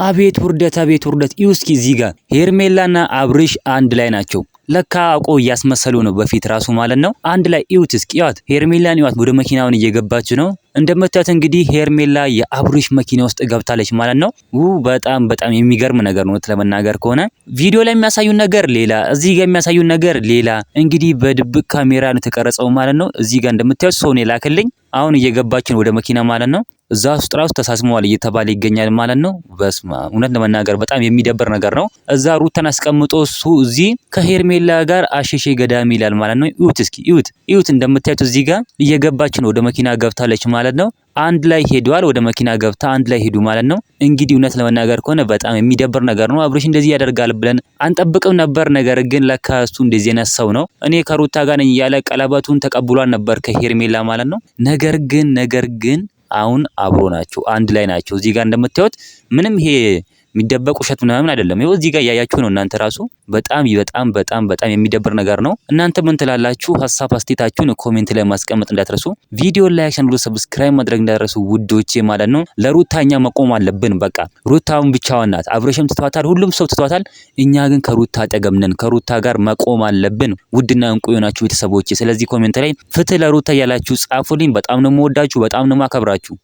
አቤት ውርደት አቤት ውርደት! እዩ እስኪ እዚህ ጋር ሄርሜላና አብርሽ አንድ ላይ ናቸው። ለካ አውቆ እያስመሰሉ ነው በፊት ራሱ ማለት ነው። አንድ ላይ እዩት እስኪ እዩት። ሄርሜላን እዩት፣ ወደ መኪናውን እየገባች ነው። እንደምታዩት እንግዲህ ሄርሜላ የአብርሽ መኪና ውስጥ ገብታለች ማለት ነው። በጣም በጣም የሚገርም ነገር ነው ለመናገር ከሆነ ቪዲዮ ላይ የሚያሳዩን ነገር ሌላ፣ እዚህ ጋር የሚያሳዩን ነገር ሌላ። እንግዲህ በድብቅ ካሜራ ነው የተቀረጸው ማለት ነው። እዚህ ጋር እንደምታዩት ሰው ነው የላከልኝ። አሁን እየገባች ነው ወደ መኪና ማለት ነው። እዛ ውስጥ ራሱ ተሳስመዋል እየተባለ ይገኛል ማለት ነው። በስማ እውነት ለመናገር በጣም የሚደብር ነገር ነው። እዛ ሩተን አስቀምጦ እሱ እዚህ ከሄርሜላ ጋር አሸሼ ገዳሚ ይላል ማለት ነው። እዩት እስኪ እዩት እዩት። እንደምታዩት እዚህ ጋር እየገባች ነው፣ ወደ መኪና ገብታለች ማለት ነው። አንድ ላይ ሄደዋል፣ ወደ መኪና ገብታ አንድ ላይ ሄዱ ማለት ነው። እንግዲህ እውነት ለመናገር ከሆነ በጣም የሚደብር ነገር ነው። አብርሽ እንደዚህ ያደርጋል ብለን አንጠብቅም ነበር። ነገር ግን ለካ እሱ እንደዚህ አይነት ሰው ነው። እኔ ከሩታ ጋር ነኝ እያለ ቀለበቱን ተቀብሏል ነበር ከሄርሜላ ማለት ነው። ነገር ግን አሁን አብሮ ናቸው፣ አንድ ላይ ናቸው። እዚህ ጋር እንደምታዩት ምንም ይሄ የሚደበቅ ውሸት ምናምን አይደለም። ይኸው እዚህ ጋር እያያችሁ ነው እናንተ ራሱ። በጣም የሚደብር ነገር ነው። እናንተ ምን ትላላችሁ? ሀሳብ አስተያየታችሁን ኮሜንት ላይ ማስቀመጥ እንዳትረሱ። ቪዲዮ ላይክ፣ ቻናሉን ሰብስክራይብ ማድረግ እንዳትረሱ ውዶቼ ማለት ነው። ለሩታኛ መቆም አለብን። በቃ ሩታውን ብቻዋን ናት። አብርሽም ትቷታል፣ ሁሉም ሰው ትቷታል። እኛ ግን ከሩታ አጠገብ ነን። ከሩታ ጋር መቆም አለብን። ውድና እንቁ የሆናችሁ ቤተሰቦቼ፣ ስለዚህ ኮሜንት ላይ ፍትህ ለሩታ እያላችሁ ጻፉልኝ። በጣም ነው የምወዳችሁ፣ በጣም ነው የማከብራችሁ።